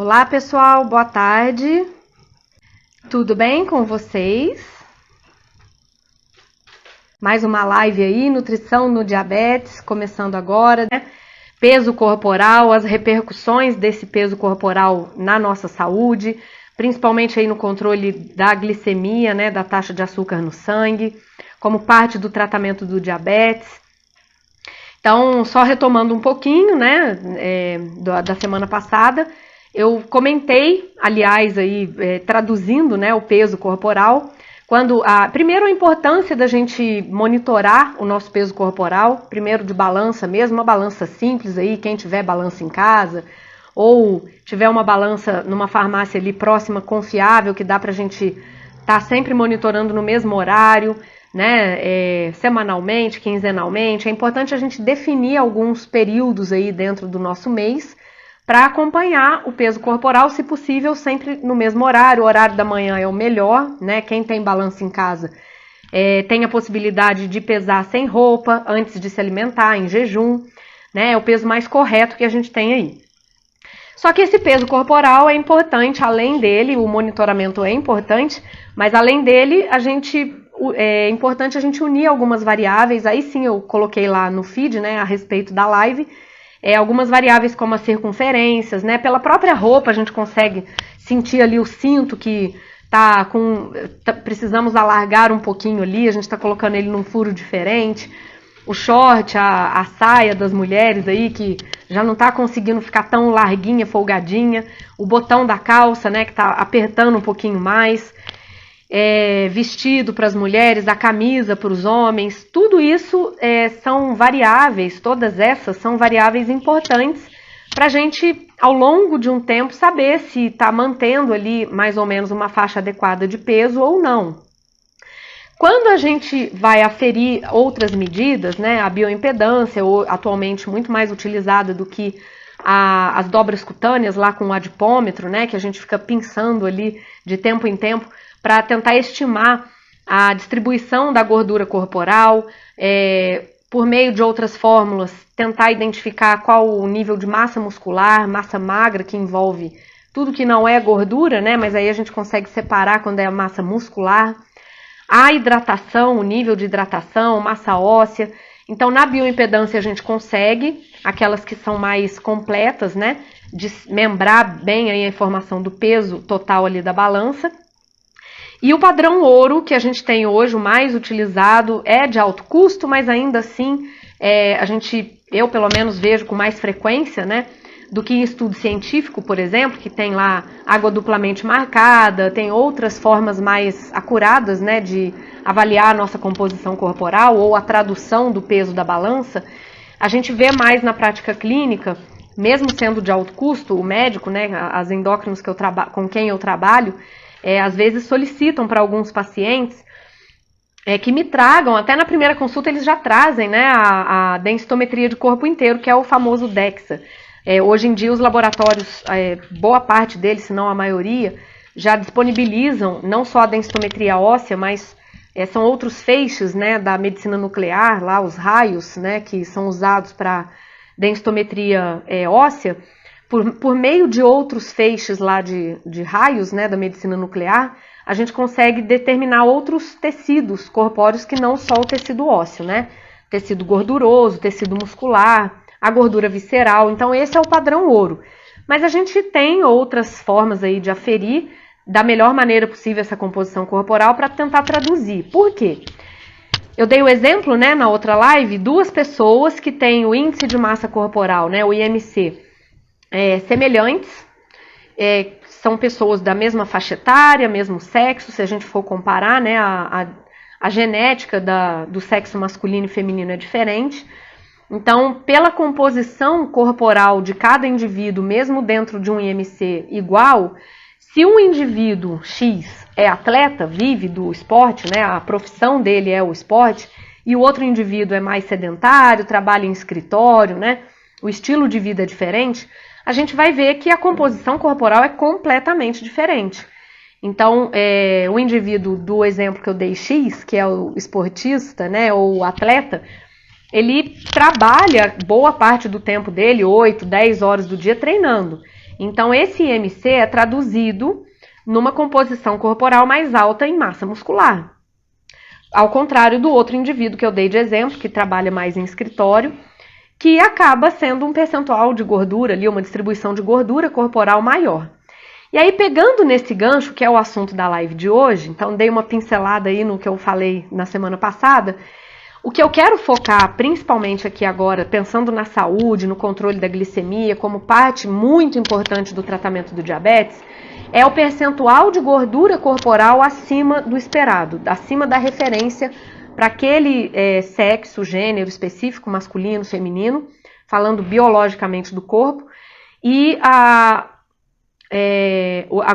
Olá pessoal, boa tarde. Tudo bem com vocês? Mais uma live aí, nutrição no diabetes, começando agora, né? Peso corporal, as repercussões desse peso corporal na nossa saúde, principalmente aí no controle da glicemia, né, da taxa de açúcar no sangue, como parte do tratamento do diabetes. Então, só retomando um pouquinho, né, da semana passada, eu comentei, aliás, aí, traduzindo, né, o peso corporal, primeiro a importância da gente monitorar o nosso peso corporal, primeiro de balança mesmo, uma balança simples aí, quem tiver balança em casa, ou tiver uma balança numa farmácia ali próxima, confiável, que dá pra gente estar sempre monitorando no mesmo horário, né, semanalmente, quinzenalmente. É importante a gente definir alguns períodos aí dentro do nosso mês para acompanhar o peso corporal, se possível, sempre no mesmo horário. O horário da manhã é o melhor, né? Quem tem balança em casa tem a possibilidade de pesar sem roupa, antes de se alimentar, em jejum, né? É o peso mais correto que a gente tem aí. Só que esse peso corporal é importante, além dele, o monitoramento é importante, mas além dele, é importante a gente unir algumas variáveis. Aí sim eu coloquei lá no feed, né, a respeito da live, algumas variáveis como as circunferências, né, pela própria roupa a gente consegue sentir ali o cinto que precisamos alargar um pouquinho ali, a gente está colocando ele num furo diferente. O short, a saia das mulheres aí, que já não tá conseguindo ficar tão larguinha, folgadinha. O botão da calça, né, que tá apertando um pouquinho mais. Vestido para as mulheres, a camisa para os homens. Tudo isso são variáveis, todas essas são variáveis importantes para a gente, ao longo de um tempo, saber se está mantendo ali mais ou menos uma faixa adequada de peso ou não. Quando a gente vai aferir outras medidas, né, a bioimpedância, atualmente muito mais utilizada do que as dobras cutâneas lá com o adipômetro, né, que a gente fica pinçando ali de tempo em tempo para tentar estimar a distribuição da gordura corporal, por meio de outras fórmulas, tentar identificar qual o nível de massa muscular, massa magra, que envolve tudo que não é gordura, né, mas aí a gente consegue separar quando é a massa muscular. A hidratação, o nível de hidratação, massa óssea. Então, na bioimpedância a gente consegue, aquelas que são mais completas, né, desmembrar bem aí a informação do peso total ali da balança. E o padrão ouro, que a gente tem hoje, o mais utilizado, é de alto custo, mas ainda assim, eu pelo menos vejo com mais frequência, né, do que em estudo científico, por exemplo, que tem lá água duplamente marcada, tem outras formas mais acuradas, né, de avaliar a nossa composição corporal ou a tradução do peso da balança. A gente vê mais na prática clínica, mesmo sendo de alto custo, o médico, né, as endócrinos com quem eu trabalho, às vezes solicitam para alguns pacientes que me tragam, até na primeira consulta eles já trazem, né, a densitometria de corpo inteiro, que é o famoso DEXA. Hoje em dia os laboratórios, boa parte deles, se não a maioria, já disponibilizam não só a densitometria óssea, mas são outros feixes, né, da medicina nuclear, lá os raios, né, que são usados para densitometria óssea. Por meio de outros feixes lá de raios, né, da medicina nuclear, a gente consegue determinar outros tecidos corpóreos que não só o tecido ósseo, né? Tecido gorduroso, tecido muscular, a gordura visceral. Então esse é o padrão ouro. Mas a gente tem outras formas aí de aferir da melhor maneira possível essa composição corporal para tentar traduzir. Por quê? Eu dei o exemplo, né, na outra live, duas pessoas que têm o índice de massa corporal, né, o IMC, semelhantes, são pessoas da mesma faixa etária, mesmo sexo, se a gente for comparar, né, a genética do sexo masculino e feminino é diferente. Então, pela composição corporal de cada indivíduo, mesmo dentro de um IMC igual, se um indivíduo X é atleta, vive do esporte, né, a profissão dele é o esporte, e o outro indivíduo é mais sedentário, trabalha em escritório, né, o estilo de vida é diferente, a gente vai ver que a composição corporal é completamente diferente. Então, o indivíduo do exemplo que eu dei X, que é o esportista, né, ou o atleta, ele trabalha boa parte do tempo dele, 8, 10 horas do dia treinando. Então, esse IMC é traduzido numa composição corporal mais alta em massa muscular. Ao contrário do outro indivíduo que eu dei de exemplo, que trabalha mais em escritório, que acaba sendo um percentual de gordura ali, uma distribuição de gordura corporal maior. E aí, pegando nesse gancho, que é o assunto da live de hoje, então dei uma pincelada aí no que eu falei na semana passada, o que eu quero focar principalmente aqui agora, pensando na saúde, no controle da glicemia, como parte muito importante do tratamento do diabetes, é o percentual de gordura corporal acima do esperado, acima da referência para aquele sexo, gênero específico, masculino, feminino, falando biologicamente do corpo, e a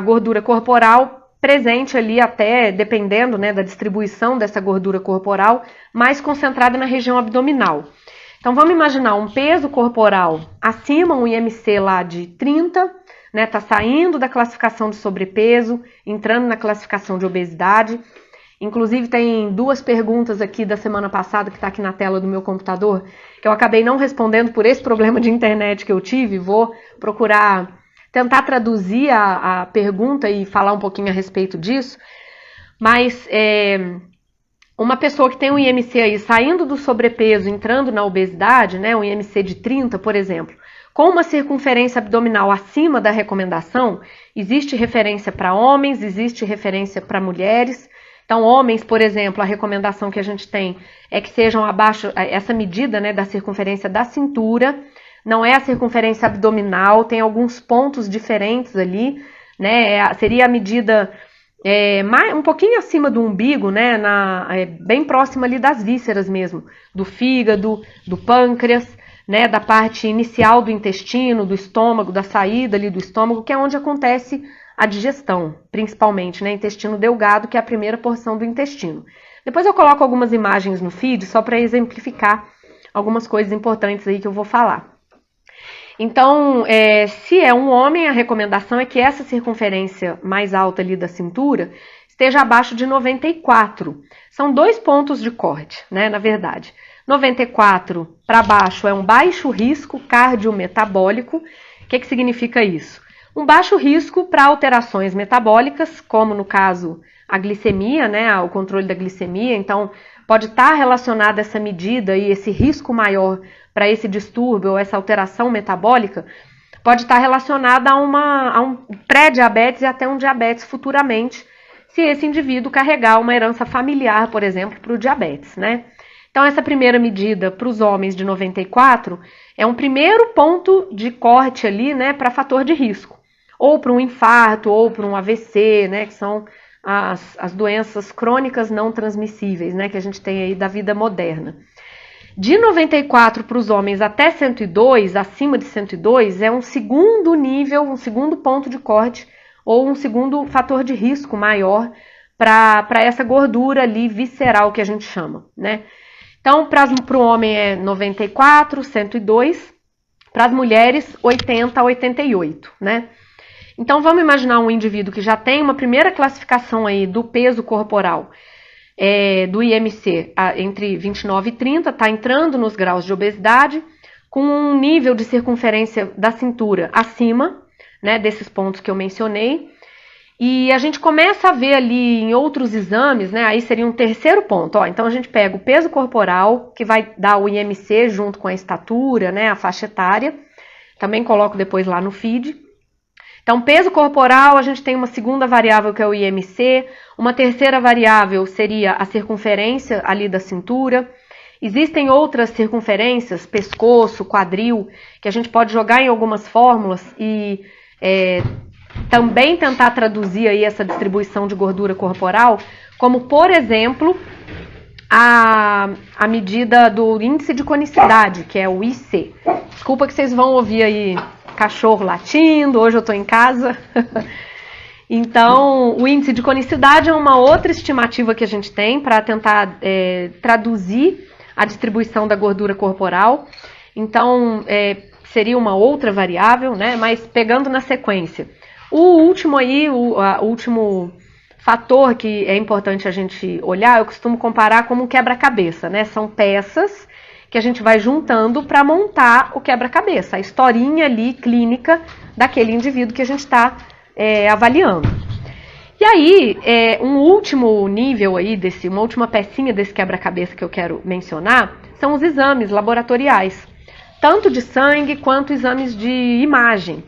gordura corporal presente ali até, dependendo, né, da distribuição dessa gordura corporal, mais concentrada na região abdominal. Então vamos imaginar um peso corporal acima, um IMC lá de 30, né, tá saindo da classificação de sobrepeso, entrando na classificação de obesidade. Inclusive tem 2 perguntas aqui da semana passada, que está aqui na tela do meu computador, que eu acabei não respondendo por esse problema de internet que eu tive. Vou procurar tentar traduzir a pergunta e falar um pouquinho a respeito disso, mas uma pessoa que tem um IMC aí saindo do sobrepeso, entrando na obesidade, né, um IMC de 30, por exemplo, com uma circunferência abdominal acima da recomendação, existe referência para homens, existe referência para mulheres. Então, homens, por exemplo, a recomendação que a gente tem é que sejam abaixo, essa medida, né, da circunferência da cintura. Não é a circunferência abdominal, tem alguns pontos diferentes ali, né? Seria a medida um pouquinho acima do umbigo, né? Bem próxima ali das vísceras mesmo, do fígado, do pâncreas, né? Da parte inicial do intestino, do estômago, da saída ali do estômago, que é onde acontece a digestão, principalmente, né? Intestino delgado, que é a primeira porção do intestino. Depois eu coloco algumas imagens no feed, só para exemplificar algumas coisas importantes aí que eu vou falar. Então, se é um homem, a recomendação é que essa circunferência mais alta ali da cintura esteja abaixo de 94. São 2 pontos de corte, né, na verdade. 94 para baixo é um baixo risco cardiometabólico. O que significa isso? Um baixo risco para alterações metabólicas, como no caso a glicemia, né, o controle da glicemia. Então, pode estar relacionada essa medida e esse risco maior para esse distúrbio ou essa alteração metabólica, pode estar relacionada a um pré-diabetes e até um diabetes futuramente, se esse indivíduo carregar uma herança familiar, por exemplo, para o diabetes, né? Então, essa primeira medida para os homens de 94 é um primeiro ponto de corte ali, né, para fator de risco, ou para um infarto, ou para um AVC, né, que são as doenças crônicas não transmissíveis, né, que a gente tem aí da vida moderna. De 94 para os homens até 102, acima de 102, é um segundo nível, um segundo ponto de corte ou um segundo fator de risco maior para essa gordura ali visceral que a gente chama, né? Então, para o homem é 94, 102, para as mulheres 80 a 88, né? Então, vamos imaginar um indivíduo que já tem uma primeira classificação aí do peso corporal, do IMC entre 29 e 30, está entrando nos graus de obesidade, com um nível de circunferência da cintura acima, né, desses pontos que eu mencionei, e a gente começa a ver ali em outros exames, né, aí seria um terceiro ponto, então a gente pega o peso corporal, que vai dar o IMC junto com a estatura, né, a faixa etária, também coloco depois lá no feed. Então, peso corporal, a gente tem uma segunda variável que é o IMC, uma terceira variável seria a circunferência ali da cintura. Existem outras circunferências, pescoço, quadril, que a gente pode jogar em algumas fórmulas e também tentar traduzir aí essa distribuição de gordura corporal, como, por exemplo, a medida do índice de conicidade, que é o IC. Desculpa que vocês vão ouvir aí cachorro latindo, hoje eu estou em casa. Então, o índice de conicidade é uma outra estimativa que a gente tem para tentar traduzir a distribuição da gordura corporal. Então, seria uma outra variável, né? Mas pegando na sequência. O último aí, o último fator que é importante a gente olhar, eu costumo comparar como um quebra-cabeça, né? São peças que a gente vai juntando para montar o quebra-cabeça, a historinha ali clínica daquele indivíduo que a gente está avaliando. E aí, um último nível aí, uma última pecinha desse quebra-cabeça que eu quero mencionar, são os exames laboratoriais, tanto de sangue quanto exames de imagem.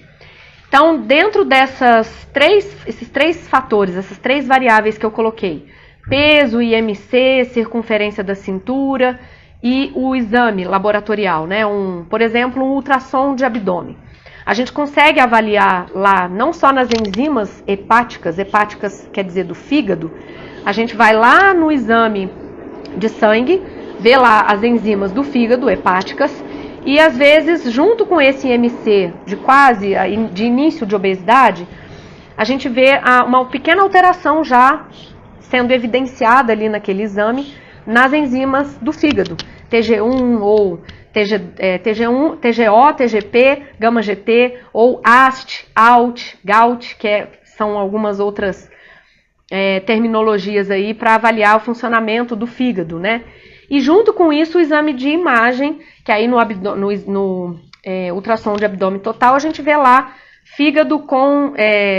Então, dentro esses três fatores, essas três variáveis que eu coloquei, peso, IMC, circunferência da cintura e o exame laboratorial, né? Por exemplo, um ultrassom de abdômen. A gente consegue avaliar lá, não só nas enzimas hepáticas quer dizer do fígado, a gente vai lá no exame de sangue, vê lá as enzimas do fígado hepáticas, e às vezes, junto com esse IMC de início de obesidade, a gente vê uma pequena alteração já sendo evidenciada ali naquele exame nas enzimas do fígado, TG1 ou TGO, TGP, γ-GT, ou AST, ALT, GALT, são algumas outras terminologias aí para avaliar o funcionamento do fígado, né? E junto com isso o exame de imagem, que aí no ultrassom de abdômen total a gente vê lá fígado com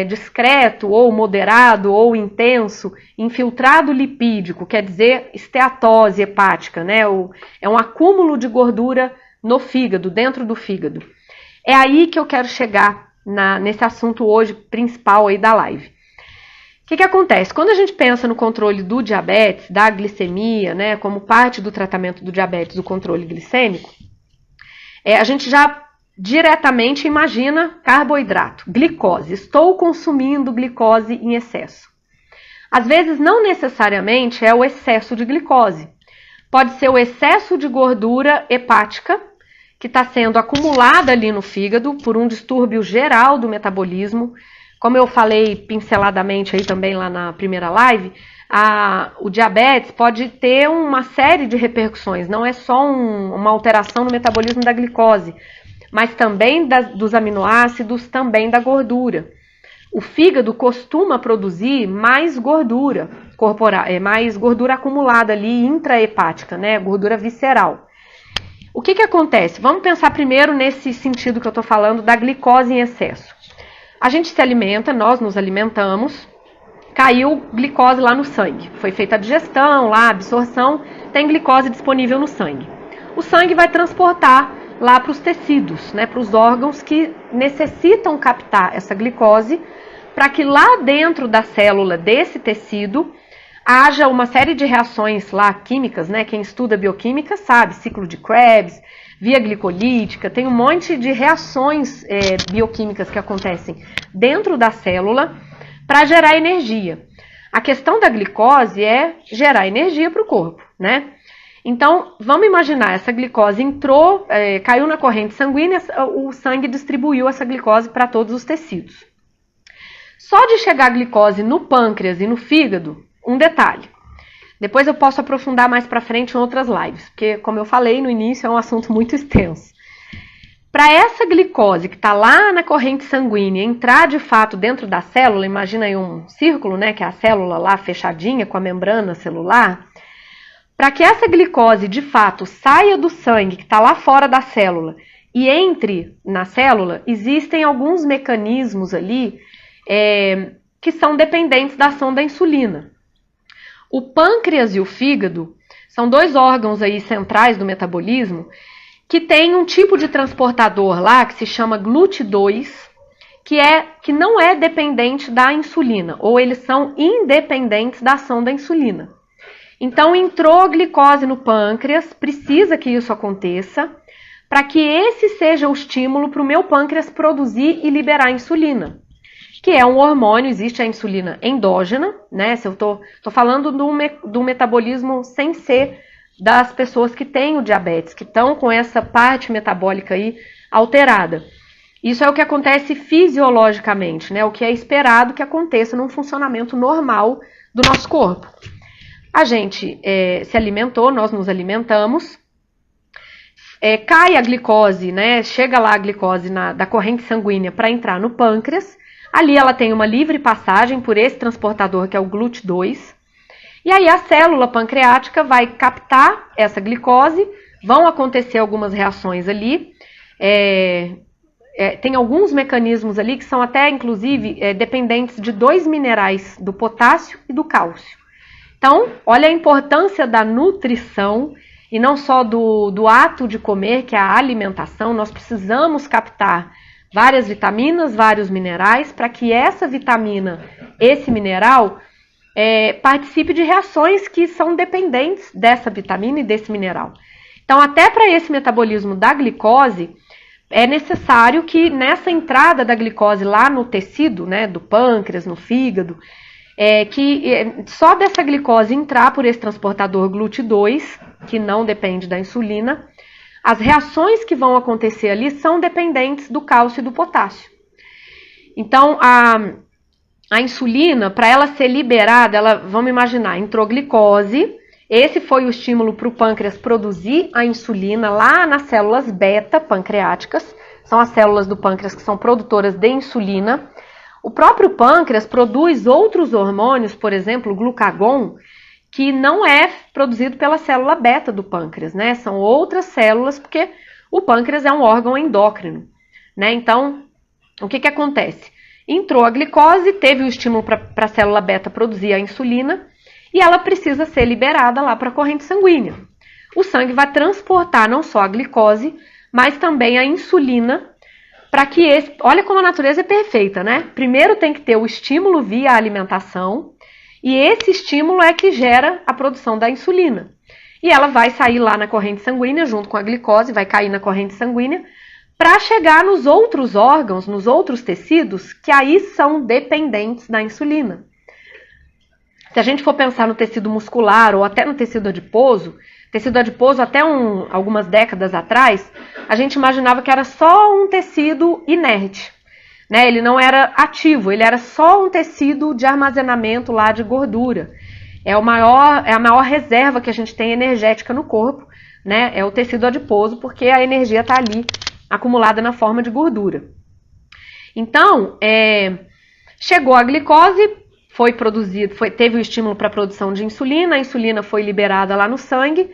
discreto ou moderado ou intenso, infiltrado lipídico, quer dizer esteatose hepática, né? É um acúmulo de gordura no fígado, dentro do fígado. É aí que eu quero chegar nesse assunto hoje principal aí da live. O que acontece? Quando a gente pensa no controle do diabetes, da glicemia, né, como parte do tratamento do diabetes, o controle glicêmico, a gente já diretamente imagina carboidrato, glicose. Estou consumindo glicose em excesso. Às vezes, não necessariamente é o excesso de glicose. Pode ser o excesso de gordura hepática, que está sendo acumulada ali no fígado por um distúrbio geral do metabolismo. Como eu falei pinceladamente aí também lá na primeira live, o diabetes pode ter uma série de repercussões, não é só uma alteração no metabolismo da glicose, mas também dos aminoácidos, também da gordura. O fígado costuma produzir mais gordura corporal, mais gordura acumulada ali intrahepática, né, gordura visceral. O que acontece? Vamos pensar primeiro nesse sentido que eu estou falando da glicose em excesso. A gente se alimenta, nós nos alimentamos, caiu glicose lá no sangue. Foi feita a digestão, lá a absorção, tem glicose disponível no sangue. O sangue vai transportar lá para os tecidos, né, para os órgãos que necessitam captar essa glicose, para que lá dentro da célula desse tecido haja uma série de reações lá químicas, né? Quem estuda bioquímica sabe, ciclo de Krebs, via glicolítica, tem um monte de reações bioquímicas que acontecem dentro da célula para gerar energia. A questão da glicose é gerar energia para o corpo, né? Então, vamos imaginar, essa glicose entrou, caiu na corrente sanguínea, o sangue distribuiu essa glicose para todos os tecidos. Só de chegar a glicose no pâncreas e no fígado, um detalhe. Depois eu posso aprofundar mais para frente em outras lives, porque, como eu falei no início, é um assunto muito extenso. Para essa glicose que está lá na corrente sanguínea entrar de fato dentro da célula, imagina aí um círculo, né, que é a célula lá fechadinha com a membrana celular. Para que essa glicose de fato saia do sangue que está lá fora da célula e entre na célula, existem alguns mecanismos ali que são dependentes da ação da insulina. O pâncreas e o fígado são dois órgãos aí centrais do metabolismo que tem um tipo de transportador lá que se chama GLUT2, que não é dependente da insulina, ou eles são independentes da ação da insulina. Então, entrou glicose no pâncreas, precisa que isso aconteça, para que esse seja o estímulo para o meu pâncreas produzir e liberar insulina, que é um hormônio, existe a insulina endógena, né? Se eu tô falando do metabolismo sem ser das pessoas que têm o diabetes, que estão com essa parte metabólica aí alterada. Isso é o que acontece fisiologicamente, né? O que é esperado que aconteça num funcionamento normal do nosso corpo. A gente se alimentou, nós nos alimentamos, cai a glicose, né? Chega lá a glicose da corrente sanguínea para entrar no pâncreas. Ali ela tem uma livre passagem por esse transportador que é o GLUT2. E aí a célula pancreática vai captar essa glicose, vão acontecer algumas reações ali, tem alguns mecanismos ali que são até, inclusive, dependentes de dois minerais, do potássio e do cálcio. Então, olha a importância da nutrição, e não só do ato de comer, que é a alimentação. Nós precisamos captar várias vitaminas, vários minerais, para que essa vitamina, esse mineral, participe de reações que são dependentes dessa vitamina e desse mineral. Então, até para esse metabolismo da glicose, é necessário que nessa entrada da glicose lá no tecido, né, do pâncreas, no fígado, só dessa glicose entrar por esse transportador GLUT2, que não depende da insulina, as reações que vão acontecer ali são dependentes do cálcio e do potássio. Então, a insulina, para ela ser liberada, vamos imaginar, entrou glicose, esse foi o estímulo para o pâncreas produzir a insulina lá nas células beta pancreáticas, são as células do pâncreas que são produtoras de insulina. O próprio pâncreas produz outros hormônios, por exemplo, o glucagon, que não é produzido pela célula beta do pâncreas, né? São outras células, porque o pâncreas é um órgão endócrino, né? Então, o que acontece? Entrou a glicose, teve o estímulo para a célula beta produzir a insulina, e ela precisa ser liberada lá para a corrente sanguínea. O sangue vai transportar não só a glicose, mas também a insulina, para que olha como a natureza é perfeita, né? Primeiro tem que ter o estímulo via alimentação, e esse estímulo é que gera a produção da insulina. E ela vai sair lá na corrente sanguínea, junto com a glicose, vai cair na corrente sanguínea, para chegar nos outros órgãos, nos outros tecidos, que aí são dependentes da insulina. Se a gente for pensar no tecido muscular ou até no tecido adiposo até algumas décadas atrás, a gente imaginava que era só um tecido inerte, né? Ele não era ativo, ele era só um tecido de armazenamento lá de gordura. É a maior reserva que a gente tem energética no corpo, né? É o tecido adiposo, porque a energia está ali acumulada na forma de gordura. Então, chegou a glicose, teve o estímulo para a produção de insulina, a insulina foi liberada lá no sangue,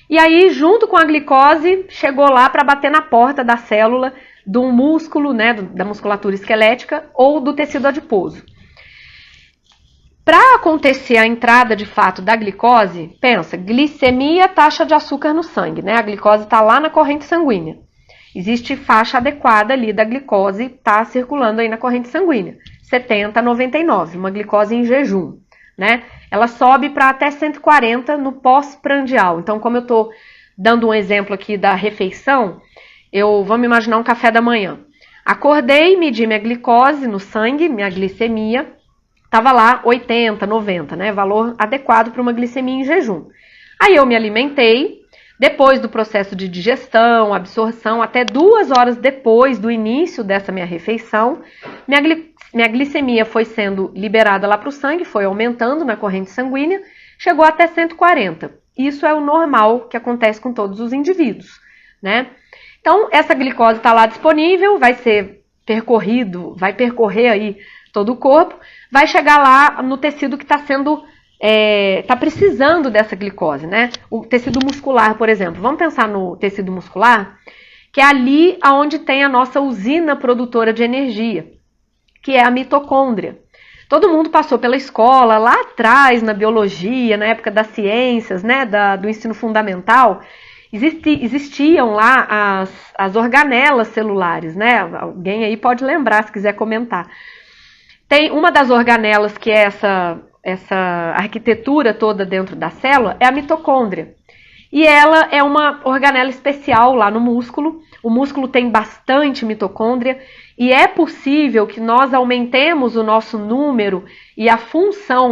e aí, junto com a glicose, chegou lá para bater na porta da célula do músculo, né, da musculatura esquelética ou do tecido adiposo. Para acontecer a entrada de fato da glicose, pensa, glicemia, taxa de açúcar no sangue, né? A glicose está lá na corrente sanguínea. Existe faixa adequada ali da glicose, está circulando aí na corrente sanguínea. 70 a 99, uma glicose em jejum, né? Ela sobe para até 140 no pós-prandial. Então, como eu estou dando um exemplo aqui da refeição, vamos imaginar um café da manhã. Acordei, medi minha glicose no sangue, minha glicemia, estava lá 80, 90, né? Valor adequado para uma glicemia em jejum. Aí eu me alimentei, depois do processo de digestão, absorção, até 2 horas depois do início dessa minha refeição, minha glicemia foi sendo liberada lá para o sangue, foi aumentando na corrente sanguínea, chegou até 140. Isso é o normal que acontece com todos os indivíduos, né? Então, essa glicose está lá disponível, vai percorrer aí todo o corpo, vai chegar lá no tecido que está precisando dessa glicose, né? O tecido muscular, por exemplo. Vamos pensar no tecido muscular, que é ali onde tem a nossa usina produtora de energia, que é a mitocôndria. Todo mundo passou pela escola, lá atrás, na biologia, na época das ciências, né, do ensino fundamental, existiam lá as organelas celulares, né? Alguém aí pode lembrar, se quiser comentar. Tem uma das organelas que é essa arquitetura toda dentro da célula, é a mitocôndria. E ela é uma organela especial lá no músculo. O músculo tem bastante mitocôndria e é possível que nós aumentemos o nosso número e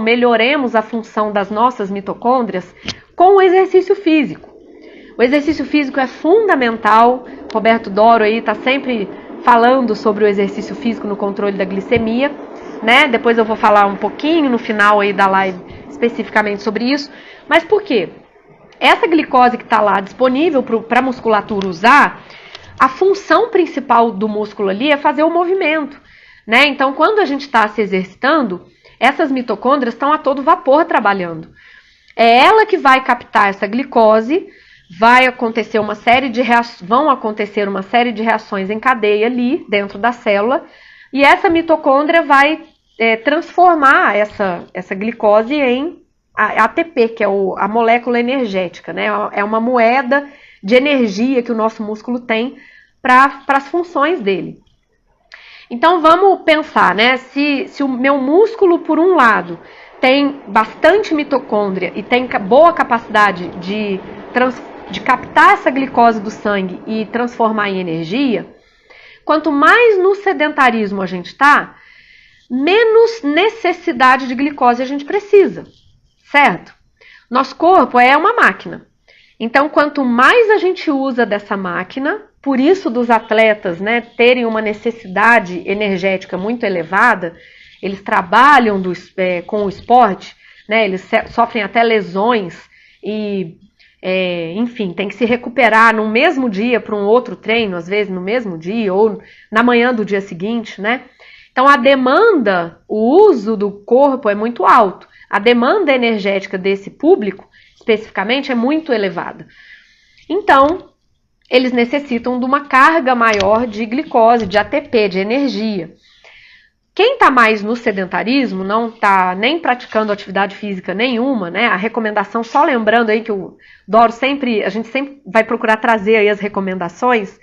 melhoremos a função das nossas mitocôndrias com o exercício físico. O exercício físico é fundamental. Roberto Doro aí está sempre falando sobre o exercício físico no controle da glicemia, né? Depois eu vou falar um pouquinho no final aí da live especificamente sobre isso. Mas por quê? Essa glicose que está lá disponível para a musculatura usar, a função principal do músculo ali é fazer o movimento, né? Então, quando a gente está se exercitando, essas mitocôndrias estão a todo vapor trabalhando. É ela que vai captar essa glicose, vão acontecer uma série de reações em cadeia ali dentro da célula, e essa mitocôndria vai transformar essa glicose em ATP, que é a molécula energética, né? É uma moeda de energia que o nosso músculo tem para as funções dele. Então vamos pensar, né? Se o meu músculo, por um lado, tem bastante mitocôndria e tem boa capacidade de captar essa glicose do sangue e transformar em energia, quanto mais no sedentarismo a gente está, menos necessidade de glicose a gente precisa, certo? Nosso corpo é uma máquina. Então, quanto mais a gente usa dessa máquina, por isso dos atletas, né, terem uma necessidade energética muito elevada, eles trabalham com o esporte, né, eles sofrem até lesões e, enfim, tem que se recuperar no mesmo dia para um outro treino, às vezes no mesmo dia ou na manhã do dia seguinte, né? Então, a demanda, o uso do corpo é muito alto. A demanda energética desse público, especificamente, é muito elevada. Então, eles necessitam de uma carga maior de glicose, de ATP, de energia. Quem está mais no sedentarismo, não está nem praticando atividade física nenhuma, né? A recomendação, só lembrando aí que o Doro a gente sempre vai procurar trazer aí as recomendações,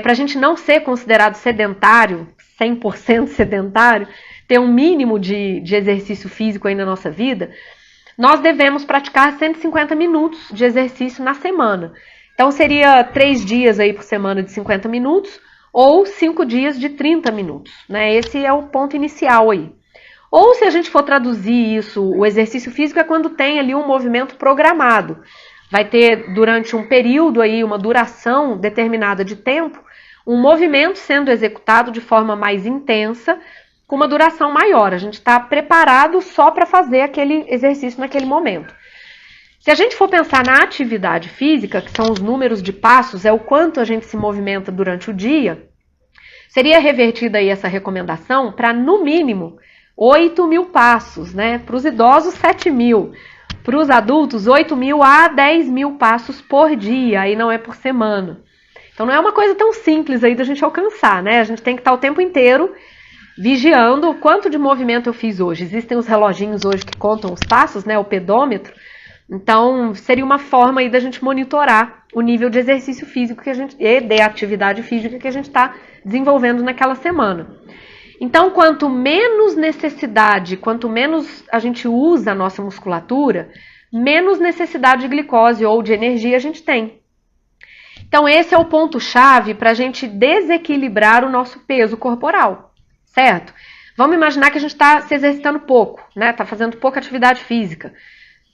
para a gente não ser considerado sedentário, 100% sedentário, ter um mínimo de exercício físico aí na nossa vida, nós devemos praticar 150 minutos de exercício na semana. Então seria 3 dias aí por semana de 50 minutos ou 5 dias de 30 minutos, né? Esse é o ponto inicial aí. Ou se a gente for traduzir isso, o exercício físico é quando tem ali um movimento programado. Vai ter durante um período aí, uma duração determinada de tempo, um movimento sendo executado de forma mais intensa, com uma duração maior. A gente está preparado só para fazer aquele exercício naquele momento. Se a gente for pensar na atividade física, que são os números de passos, é o quanto a gente se movimenta durante o dia, seria revertida aí essa recomendação para, no mínimo, 8.000 passos, né? Para os idosos, 7.000. Para os adultos, 8.000 a 10.000 passos por dia, aí não é por semana. Então não é uma coisa tão simples aí da gente alcançar, né? A gente tem que estar o tempo inteiro vigiando o quanto de movimento eu fiz hoje. Existem os reloginhos hoje que contam os passos, né? O pedômetro. Então seria uma forma aí da gente monitorar o nível de exercício físico e de atividade física que a gente está desenvolvendo naquela semana. Então, quanto menos necessidade, quanto menos a gente usa a nossa musculatura, menos necessidade de glicose ou de energia a gente tem. Então, esse é o ponto-chave para a gente desequilibrar o nosso peso corporal, certo? Vamos imaginar que a gente está se exercitando pouco, né? Está fazendo pouca atividade física.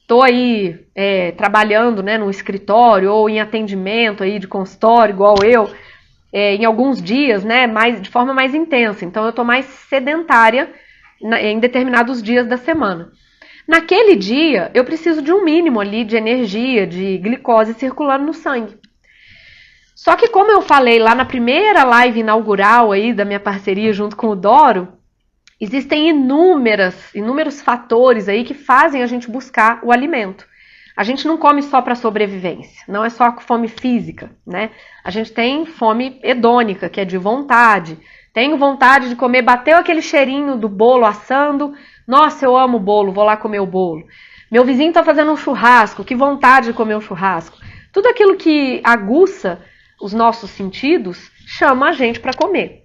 Estou aí trabalhando, né, no escritório ou em atendimento aí de consultório, igual eu, em alguns dias, né, de forma mais intensa. Então, eu estou mais sedentária em determinados dias da semana. Naquele dia, eu preciso de um mínimo ali de energia, de glicose circulando no sangue. Só que, como eu falei lá na primeira live inaugural aí da minha parceria junto com o Doro, existem inúmeros fatores aí que fazem a gente buscar o alimento. A gente não come só para sobrevivência, não é só fome física, né? A gente tem fome hedônica, que é de vontade. Tenho vontade de comer, bateu aquele cheirinho do bolo assando, nossa, eu amo bolo, vou lá comer o bolo. Meu vizinho está fazendo um churrasco, que vontade de comer um churrasco. Tudo aquilo que aguça os nossos sentidos chama a gente para comer.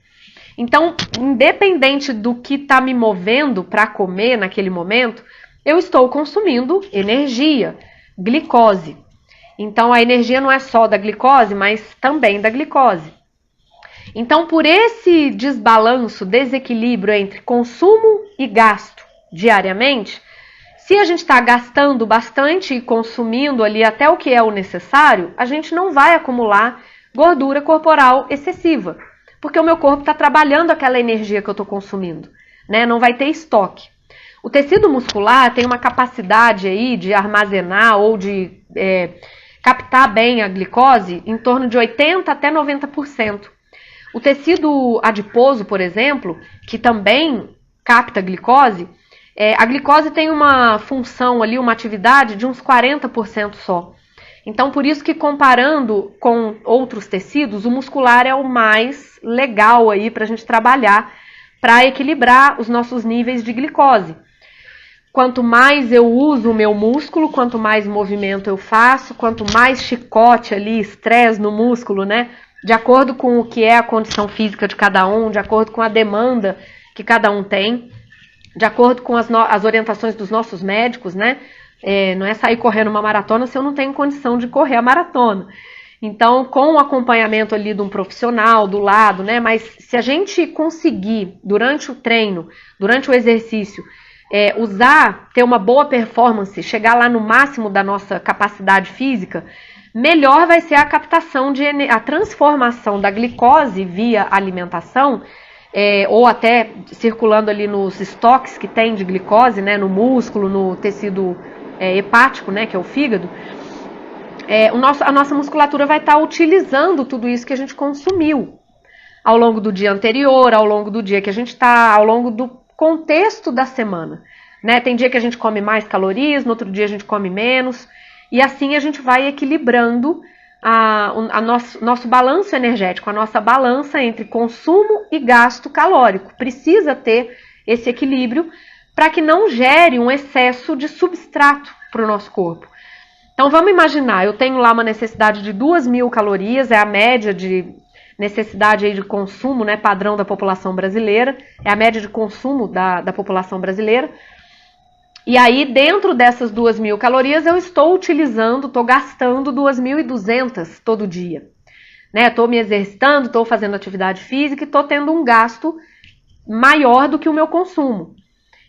Então, independente do que está me movendo para comer naquele momento, eu estou consumindo energia, glicose. Então, a energia não é só da glicose, mas também da glicose. Então, por esse desbalanço, desequilíbrio entre consumo e gasto diariamente, se a gente está gastando bastante e consumindo ali até o que é o necessário, a gente não vai acumular gordura corporal excessiva, porque o meu corpo está trabalhando aquela energia que eu estou consumindo, né? Não vai ter estoque. O tecido muscular tem uma capacidade aí de armazenar ou de captar bem a glicose em torno de 80% até 90%. O tecido adiposo, por exemplo, que também capta glicose, a glicose tem uma função ali, uma atividade de uns 40% só. Então, por isso que comparando com outros tecidos, o muscular é o mais legal aí para a gente trabalhar, para equilibrar os nossos níveis de glicose. Quanto mais eu uso o meu músculo, quanto mais movimento eu faço, quanto mais chicote ali, estresse no músculo, né? De acordo com o que é a condição física de cada um, de acordo com a demanda que cada um tem, de acordo com as orientações dos nossos médicos, né? Não é sair correndo uma maratona se eu não tenho condição de correr a maratona. Então, com o acompanhamento ali de um profissional do lado, né? Mas se a gente conseguir, durante o treino, durante o exercício, ter uma boa performance, chegar lá no máximo da nossa capacidade física, melhor vai ser a captação, a transformação da glicose via alimentação, ou até circulando ali nos estoques que tem de glicose, né, no músculo, no tecido hepático, né, que é o fígado. A nossa musculatura vai estar utilizando tudo isso que a gente consumiu ao longo do dia anterior, ao longo do dia que a gente está, ao longo do contexto da semana, né? Tem dia que a gente come mais calorias, no outro dia a gente come menos, e assim a gente vai equilibrando nosso balanço energético, a nossa balança entre consumo e gasto calórico. Precisa ter esse equilíbrio para que não gere um excesso de substrato para o nosso corpo. Então vamos imaginar, eu tenho lá uma necessidade de 2.000 calorias, é a média de necessidade aí de consumo, né, padrão da população brasileira, é a média de consumo da população brasileira. E aí, dentro dessas 2.000 calorias, eu estou gastando 2.200 todo dia. Estou me exercitando, estou fazendo atividade física e estou tendo um gasto maior do que o meu consumo.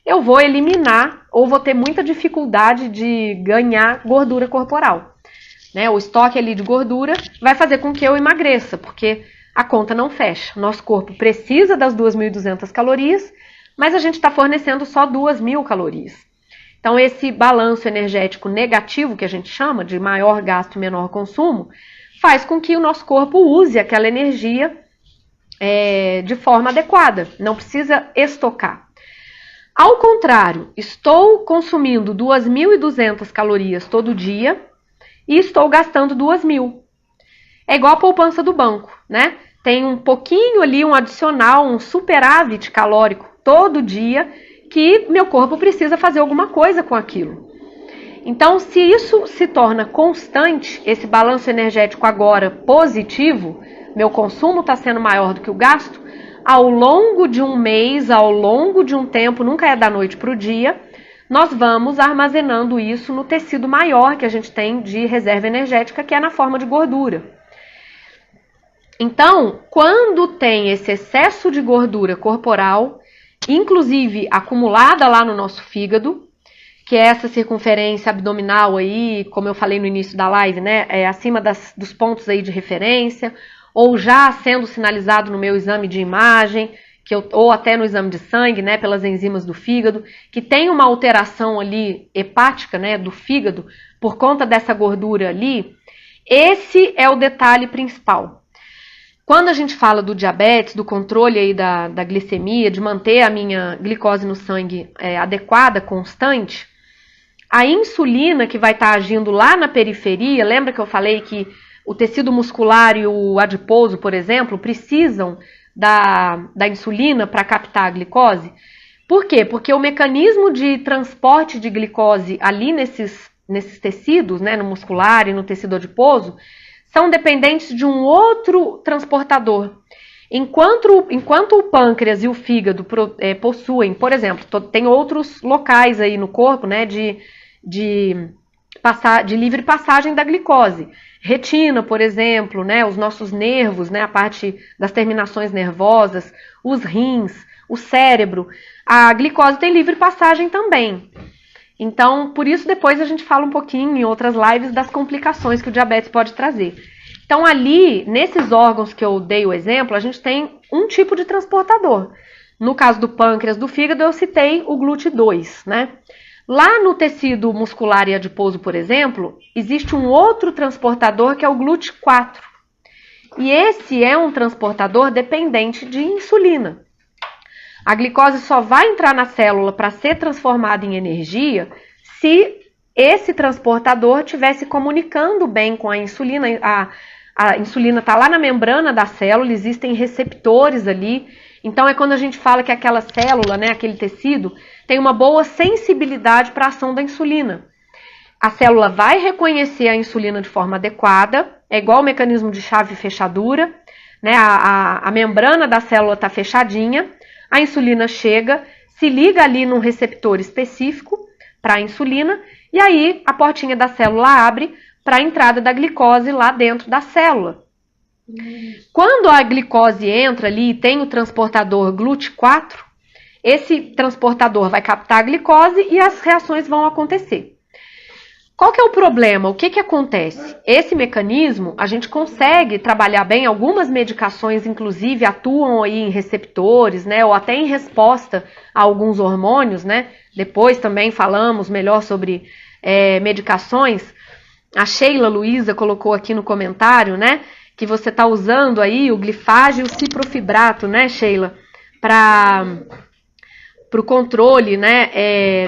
Eu vou eliminar ou vou ter muita dificuldade de ganhar gordura corporal. O estoque ali de gordura vai fazer com que eu emagreça, porque a conta não fecha. Nosso corpo precisa das 2.200 calorias, mas a gente está fornecendo só 2.000 calorias. Então, esse balanço energético negativo, que a gente chama de maior gasto e menor consumo, faz com que o nosso corpo use aquela energia de forma adequada, não precisa estocar. Ao contrário, estou consumindo 2.200 calorias todo dia e estou gastando 2.000. É igual a poupança do banco, né? Tem um pouquinho ali, um adicional, um superávit calórico todo dia que meu corpo precisa fazer alguma coisa com aquilo. Então, se isso se torna constante, esse balanço energético agora positivo, meu consumo está sendo maior do que o gasto, ao longo de um mês, ao longo de um tempo, nunca é da noite para o dia, nós vamos armazenando isso no tecido maior que a gente tem de reserva energética, que é na forma de gordura. Então, quando tem esse excesso de gordura corporal, inclusive acumulada lá no nosso fígado, que é essa circunferência abdominal aí, como eu falei no início da live, né, acima dos pontos aí de referência, ou já sendo sinalizado no meu exame de imagem, ou até no exame de sangue, né, pelas enzimas do fígado, que tem uma alteração ali hepática, né, do fígado, por conta dessa gordura ali, esse é o detalhe principal. Quando a gente fala do diabetes, do controle aí da glicemia, de manter a minha glicose no sangue adequada, constante, a insulina que vai estar agindo lá na periferia, lembra que eu falei que o tecido muscular e o adiposo, por exemplo, precisam da insulina para captar a glicose? Por quê? Porque o mecanismo de transporte de glicose ali nesses tecidos, né, no muscular e no tecido adiposo, são dependentes de um outro transportador. Enquanto o pâncreas e o fígado possuem, por exemplo, tem outros locais aí no corpo, né, de livre passagem da glicose. Retina, por exemplo, né, os nossos nervos, né, a parte das terminações nervosas, os rins, o cérebro. A glicose tem livre passagem também. Então, por isso depois a gente fala um pouquinho em outras lives das complicações que o diabetes pode trazer. Então, ali, nesses órgãos que eu dei o exemplo, a gente tem um tipo de transportador. No caso do pâncreas, do fígado, eu citei o GLUT2, né? Lá no tecido muscular e adiposo, por exemplo, existe um outro transportador que é o GLUT4. E esse é um transportador dependente de insulina. A glicose só vai entrar na célula para ser transformada em energia se esse transportador estivesse comunicando bem com a insulina. A insulina está lá na membrana da célula, existem receptores ali. Então é quando a gente fala que aquela célula, né, aquele tecido, tem uma boa sensibilidade para a ação da insulina. A célula vai reconhecer a insulina de forma adequada, é igual o mecanismo de chave e fechadura, né? A membrana da célula está fechadinha, a insulina chega, se liga ali num receptor específico para a insulina, e aí a portinha da célula abre para a entrada da glicose lá dentro da célula. Quando a glicose entra ali e tem o transportador GLUT4, esse transportador vai captar a glicose e as reações vão acontecer. Qual que é o problema? O que acontece? Esse mecanismo, a gente consegue trabalhar bem, algumas medicações inclusive atuam aí em receptores, né, ou até em resposta a alguns hormônios, né? Depois também falamos melhor sobre medicações. A Sheila Luiza colocou aqui no comentário, né, que você está usando aí o glifage e o ciprofibrato, né, Sheila, para o controle, né,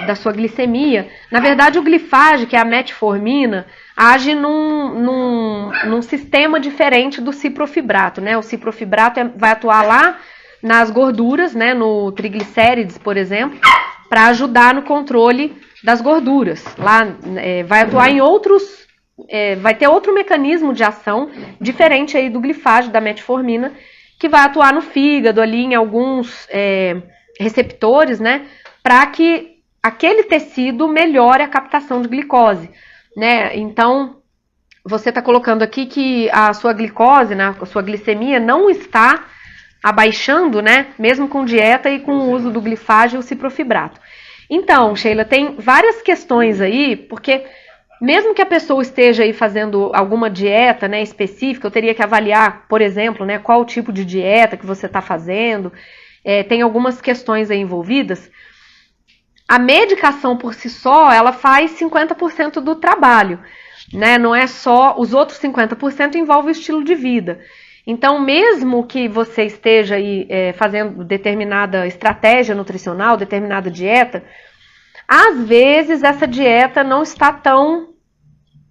da sua glicemia. Na verdade, o glifage, que é a metformina, age num sistema diferente do ciprofibrato, né? O ciprofibrato vai atuar lá nas gorduras, né, no triglicérides, por exemplo, para ajudar no controle das gorduras. Lá vai atuar em outros, vai ter outro mecanismo de ação diferente aí do glifage, da metformina, que vai atuar no fígado ali em alguns receptores, né, para que aquele tecido melhore a captação de glicose, né? Então, você está colocando aqui que a sua glicose, né, a sua glicemia não está abaixando, né, mesmo com dieta e com o uso do glifage e o ciprofibrato. Então, Sheila, tem várias questões aí, porque mesmo que a pessoa esteja aí fazendo alguma dieta, né, específica, eu teria que avaliar, por exemplo, né, qual o tipo de dieta que você está fazendo. Tem algumas questões aí envolvidas. A medicação por si só, ela faz 50% do trabalho, né? Não é só, os outros 50% envolve o estilo de vida. Então, mesmo que você esteja aí fazendo determinada estratégia nutricional, determinada dieta, às vezes essa dieta não está tão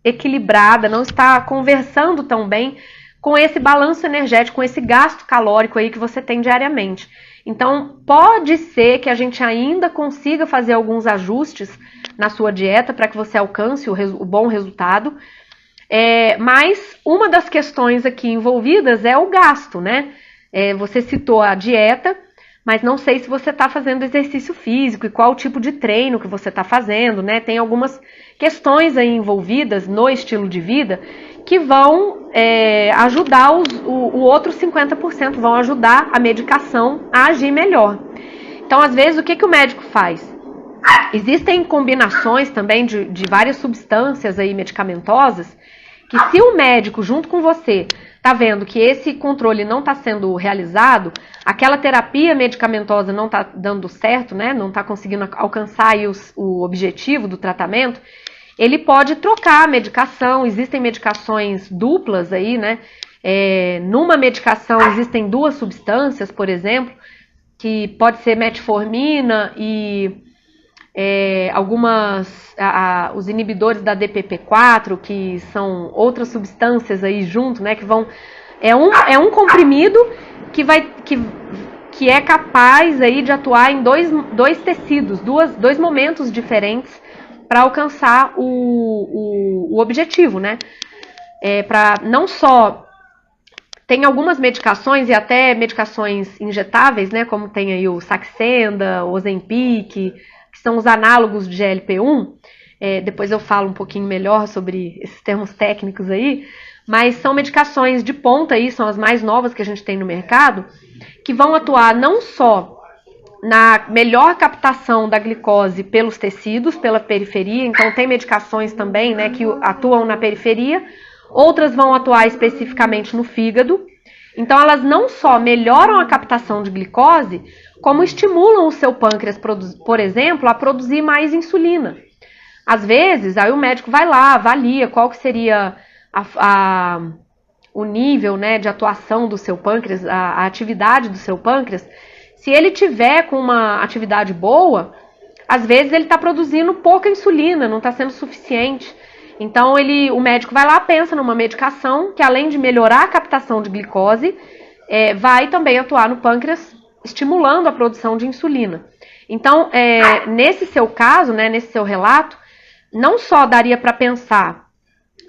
equilibrada, não está conversando tão bem com esse balanço energético, com esse gasto calórico aí que você tem diariamente. Então, pode ser que a gente ainda consiga fazer alguns ajustes na sua dieta para que você alcance o bom resultado. Mas uma das questões aqui envolvidas é o gasto, né? Você citou a dieta, mas não sei se você está fazendo exercício físico e qual tipo de treino que você está fazendo, né? Tem algumas questões aí envolvidas no estilo de vida que vão ajudar o outro 50%, vão ajudar a medicação a agir melhor. Então, às vezes, o que o médico faz? Existem combinações também de várias substâncias aí medicamentosas que, se o médico, junto com você, está vendo que esse controle não está sendo realizado, aquela terapia medicamentosa não está dando certo, né? Não está conseguindo alcançar aí o objetivo do tratamento, ele pode trocar a medicação. Existem medicações duplas aí, né? Numa medicação existem duas substâncias, por exemplo, que pode ser metformina e os inibidores da DPP4, que são outras substâncias aí junto, né? Que vão um comprimido que é capaz aí de atuar em dois tecidos, dois momentos diferentes, para alcançar o objetivo, né? Para não só... Tem algumas medicações e até medicações injetáveis, né? Como tem aí o Saxenda, o Ozempic, que são os análogos de GLP-1. Depois eu falo um pouquinho melhor sobre esses termos técnicos aí. Mas são medicações de ponta aí, são as mais novas que a gente tem no mercado, que vão atuar não só na melhor captação da glicose pelos tecidos, pela periferia. Então tem medicações também, né, que atuam na periferia, outras vão atuar especificamente no fígado. Então elas não só melhoram a captação de glicose, como estimulam o seu pâncreas, por exemplo, a produzir mais insulina. Às vezes, aí o médico vai lá, avalia qual que seria o nível, né, de atuação do seu pâncreas, a atividade do seu pâncreas. Se ele tiver com uma atividade boa, às vezes ele está produzindo pouca insulina, não está sendo suficiente. Então o médico vai lá, pensa numa medicação que, além de melhorar a captação de glicose, vai também atuar no pâncreas, estimulando a produção de insulina. Então, nesse seu caso, né, nesse seu relato, não só daria para pensar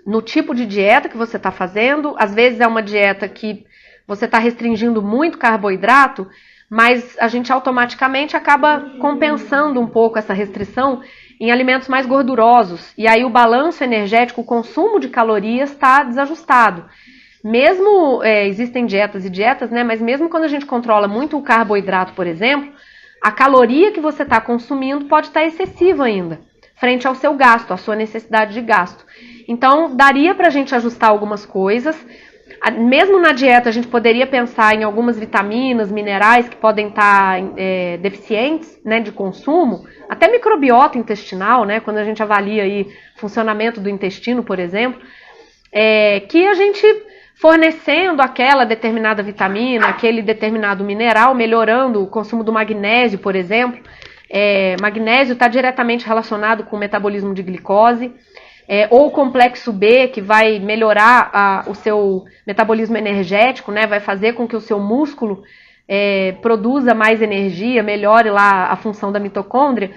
no tipo de dieta que você está fazendo, às vezes é uma dieta que você está restringindo muito carboidrato, mas a gente automaticamente acaba compensando um pouco essa restrição em alimentos mais gordurosos. E aí o balanço energético, o consumo de calorias está desajustado. Mesmo, existem dietas e dietas, né? Mas mesmo quando a gente controla muito o carboidrato, por exemplo, a caloria que você está consumindo pode estar excessiva ainda, frente ao seu gasto, à sua necessidade de gasto. Então, daria para a gente ajustar algumas coisas. Mesmo na dieta, a gente poderia pensar em algumas vitaminas, minerais que podem estar deficientes, né, de consumo, até microbiota intestinal, né, quando a gente avalia aí funcionamento do intestino, por exemplo, que a gente fornecendo aquela determinada vitamina, aquele determinado mineral, melhorando o consumo do magnésio, por exemplo. Magnésio está diretamente relacionado com o metabolismo de glicose. Ou o complexo B, que vai melhorar o seu metabolismo energético, né, vai fazer com que o seu músculo produza mais energia, melhore lá a função da mitocôndria.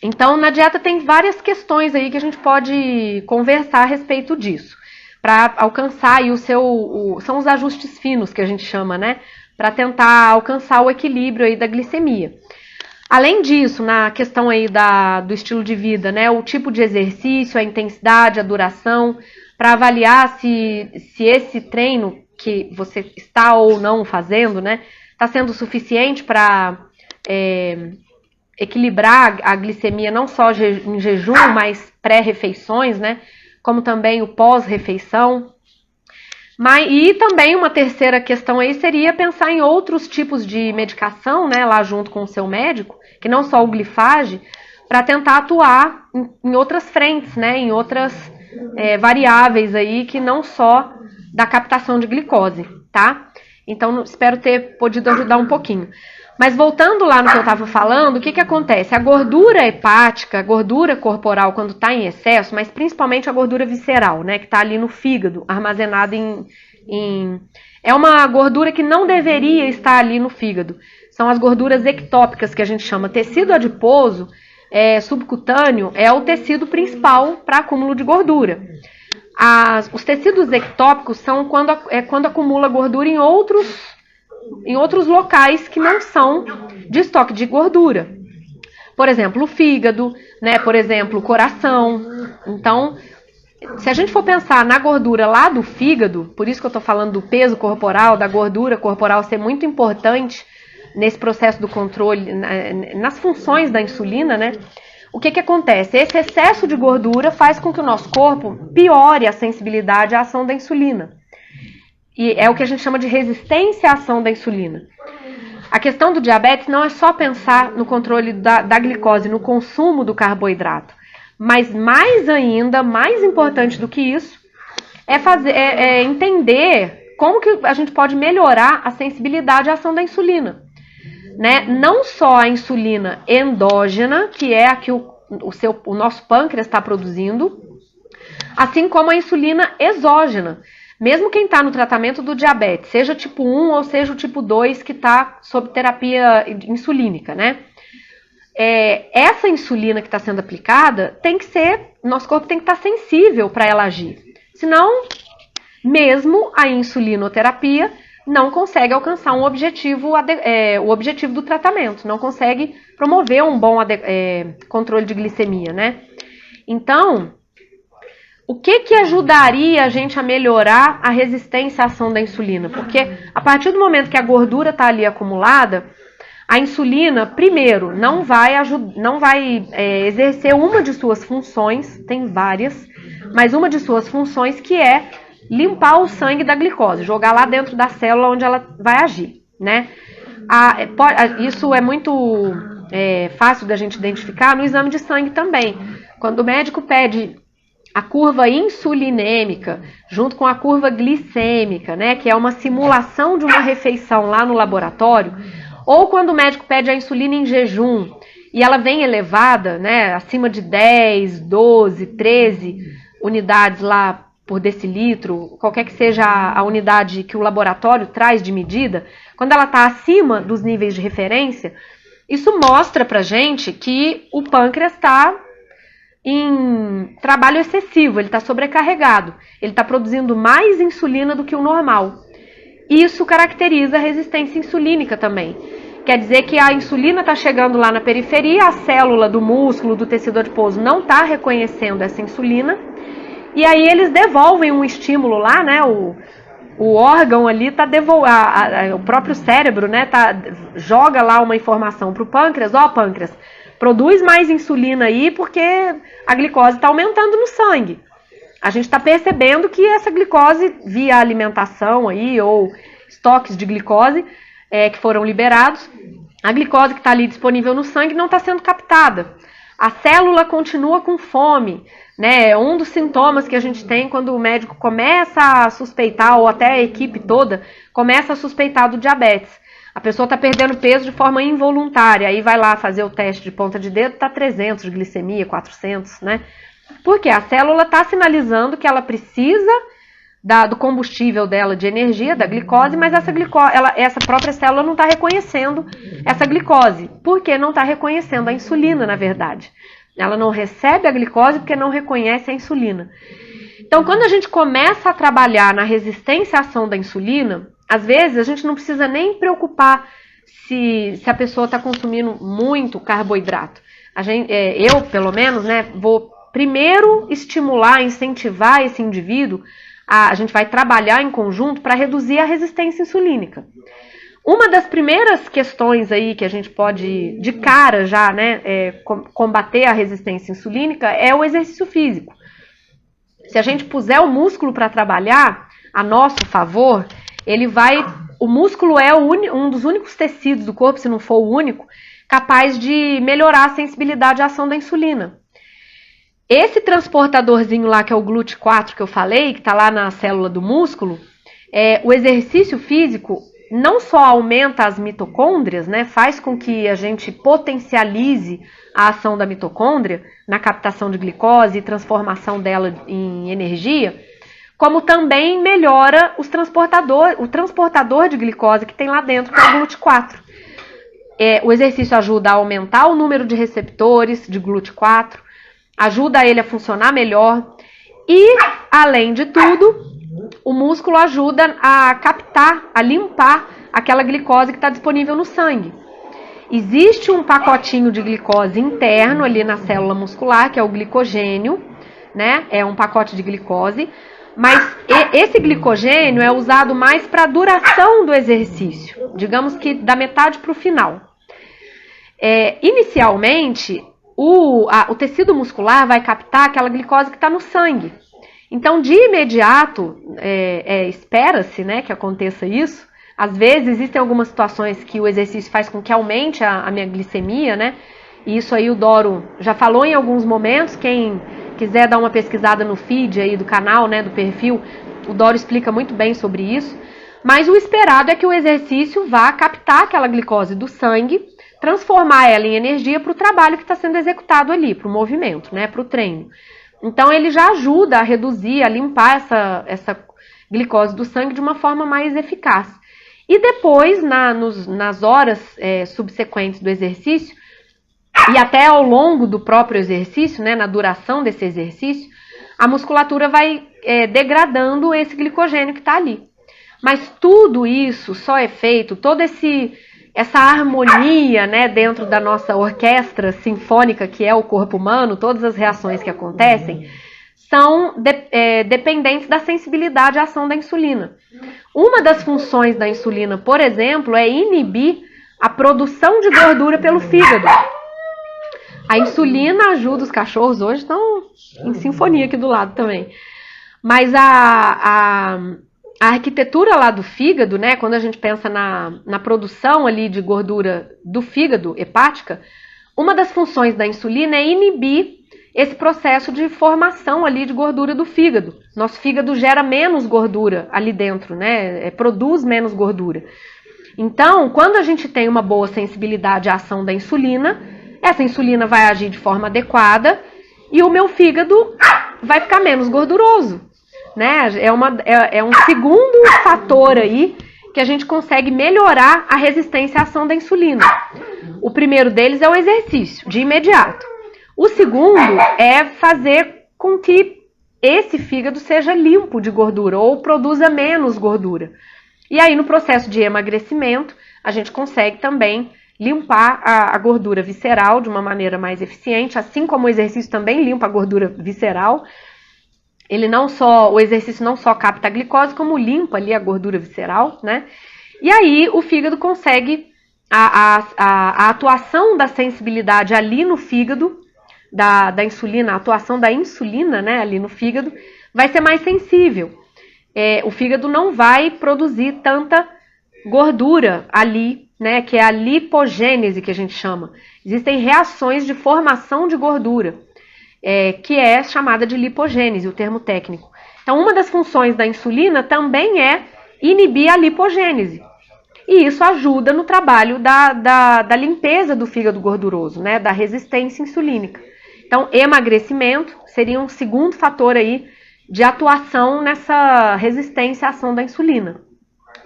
Então, na dieta tem várias questões aí que a gente pode conversar a respeito disso, para alcançar aí são os ajustes finos que a gente chama, né, para tentar alcançar o equilíbrio aí da glicemia. Além disso, na questão aí do estilo de vida, né, o tipo de exercício, a intensidade, a duração, para avaliar se esse treino que você está ou não fazendo, né, está sendo suficiente para equilibrar a glicemia não só em jejum, mas pré-refeições, né, como também o pós-refeição. E também uma terceira questão aí seria pensar em outros tipos de medicação, né, lá junto com o seu médico, que não só o glifage, para tentar atuar em outras frentes, né, em outras variáveis aí que não só da captação de glicose, tá? Então, espero ter podido ajudar um pouquinho. Mas voltando lá no que eu estava falando, o que acontece? A gordura hepática, a gordura corporal, quando está em excesso, mas principalmente a gordura visceral, né, que está ali no fígado, armazenada é uma gordura que não deveria estar ali no fígado. São as gorduras ectópicas, que a gente chama. Tecido adiposo subcutâneo é o tecido principal para acúmulo de gordura. Os tecidos ectópicos são quando acumula gordura em outros locais que não são de estoque de gordura. Por exemplo, o fígado, né? Por exemplo, o coração. Então, se a gente for pensar na gordura lá do fígado, por isso que eu estou falando do peso corporal, da gordura corporal ser muito importante nesse processo do controle, nas funções da insulina, né? O que acontece? Esse excesso de gordura faz com que o nosso corpo piore a sensibilidade à ação da insulina. E é o que a gente chama de resistência à ação da insulina. A questão do diabetes não é só pensar no controle da glicose, no consumo do carboidrato, mas mais ainda, mais importante do que isso, é entender como que a gente pode melhorar a sensibilidade à ação da insulina. Né? Não só a insulina endógena, que é a que o nosso pâncreas está produzindo, assim como a insulina exógena. Mesmo quem está no tratamento do diabetes, seja tipo 1 ou seja o tipo 2 que está sob terapia insulínica, né? Essa insulina que está sendo aplicada nosso corpo tem que estar sensível para ela agir. Senão, mesmo a insulinoterapia não consegue alcançar o objetivo do tratamento, não consegue promover um bom controle de glicemia, né? Então, o que ajudaria a gente a melhorar a resistência à ação da insulina? Porque a partir do momento que a gordura está ali acumulada, a insulina, primeiro, não vai exercer uma de suas funções, tem várias, mas uma de suas funções que é limpar o sangue da glicose, jogar lá dentro da célula onde ela vai agir, né? Isso é muito fácil da gente identificar no exame de sangue também. Quando o médico pede a curva insulinêmica junto com a curva glicêmica, né, que é uma simulação de uma refeição lá no laboratório, ou quando o médico pede a insulina em jejum e ela vem elevada, né, acima de 10, 12, 13 unidades lá por decilitro, qualquer que seja a unidade que o laboratório traz de medida, quando ela está acima dos níveis de referência, isso mostra pra gente que o pâncreas está em trabalho excessivo, ele está sobrecarregado, ele está produzindo mais insulina do que o normal. Isso caracteriza a resistência insulínica também. Quer dizer que a insulina está chegando lá na periferia, a célula do músculo, do tecido adiposo não está reconhecendo essa insulina, e aí eles devolvem um estímulo lá, né? O órgão ali está o próprio cérebro, né? Joga lá uma informação para o pâncreas, pâncreas, produz mais insulina aí porque a glicose está aumentando no sangue. A gente está percebendo que essa glicose via alimentação aí, ou estoques de glicose que foram liberados, a glicose que está ali disponível no sangue não está sendo captada. A célula continua com fome, né? Um dos sintomas que a gente tem quando o médico começa a suspeitar, ou até a equipe toda começa a suspeitar do diabetes. A pessoa está perdendo peso de forma involuntária, aí vai lá fazer o teste de ponta de dedo, está 300 de glicemia, 400, né? Porque a célula está sinalizando que ela precisa do combustível dela de energia, da glicose, mas essa própria célula não está reconhecendo essa glicose. Por que não está reconhecendo a insulina, na verdade? Ela não recebe a glicose porque não reconhece a insulina. Então, quando a gente começa a trabalhar na resistência à ação da insulina, às vezes a gente não precisa nem preocupar se a pessoa está consumindo muito carboidrato. Eu, pelo menos, né, vou primeiro estimular, incentivar esse indivíduo. A gente vai trabalhar em conjunto para reduzir a resistência insulínica. Uma das primeiras questões aí que a gente pode, de cara já, né, combater a resistência insulínica é o exercício físico. Se a gente puser o músculo para trabalhar a nosso favor, o músculo é um dos únicos tecidos do corpo, se não for o único, capaz de melhorar a sensibilidade à ação da insulina. Esse transportadorzinho lá, que é o GLUT4 que eu falei, que está lá na célula do músculo, o exercício físico não só aumenta as mitocôndrias, né, faz com que a gente potencialize a ação da mitocôndria na captação de glicose e transformação dela em energia, como também melhora o transportador de glicose que tem lá dentro, que é o GLUT4. O exercício ajuda a aumentar o número de receptores de GLUT4, ajuda ele a funcionar melhor e, além de tudo, o músculo ajuda a captar, a limpar aquela glicose que está disponível no sangue. Existe um pacotinho de glicose interno ali na célula muscular, que é o glicogênio, né? É um pacote de glicose, mas esse glicogênio é usado mais para a duração do exercício, digamos que da metade para o final. Inicialmente, o tecido muscular vai captar aquela glicose que está no sangue. Então, de imediato, espera-se, né, que aconteça isso. Às vezes, existem algumas situações que o exercício faz com que aumente a minha glicemia, né? E isso aí o Doro já falou em alguns momentos. Quem quiser dar uma pesquisada no feed aí do canal, né, do perfil, o Doro explica muito bem sobre isso. Mas o esperado é que o exercício vá captar aquela glicose do sangue, transformar ela em energia para o trabalho que está sendo executado ali, para o movimento, né, para o treino. Então, ele já ajuda a reduzir, a limpar essa glicose do sangue de uma forma mais eficaz. E depois, nas horas subsequentes do exercício, e até ao longo do próprio exercício, né, na duração desse exercício, a musculatura vai degradando esse glicogênio que está ali. Mas tudo isso só é feito, toda essa harmonia, né, dentro da nossa orquestra sinfônica, que é o corpo humano, todas as reações que acontecem, são dependentes da sensibilidade à ação da insulina. Uma das funções da insulina, por exemplo, é inibir a produção de gordura pelo fígado. A insulina ajuda, os cachorros hoje estão em sinfonia aqui do lado também. Mas a arquitetura lá do fígado, né, quando a gente pensa na produção ali de gordura do fígado hepática, uma das funções da insulina é inibir esse processo de formação ali de gordura do fígado. Nosso fígado gera menos gordura ali dentro, né, produz menos gordura. Então, quando a gente tem uma boa sensibilidade à ação da insulina, essa insulina vai agir de forma adequada e o meu fígado vai ficar menos gorduroso, né? É um segundo fator aí que a gente consegue melhorar a resistência à ação da insulina. O primeiro deles é o exercício, de imediato. O segundo é fazer com que esse fígado seja limpo de gordura ou produza menos gordura. E aí, no processo de emagrecimento, a gente consegue também limpar a gordura visceral de uma maneira mais eficiente, assim como o exercício também limpa a gordura visceral. O exercício não só capta a glicose, como limpa ali a gordura visceral, né? E aí o fígado consegue a atuação da sensibilidade ali no fígado, da insulina, a atuação da insulina, né, ali no fígado, vai ser mais sensível. O fígado não vai produzir tanta gordura ali, né, que é a lipogênese que a gente chama. Existem reações de formação de gordura, que é chamada de lipogênese, o termo técnico. Então, uma das funções da insulina também é inibir a lipogênese. E isso ajuda no trabalho da limpeza do fígado gorduroso, né, da resistência insulínica. Então, emagrecimento seria um segundo fator aí de atuação nessa resistência à ação da insulina,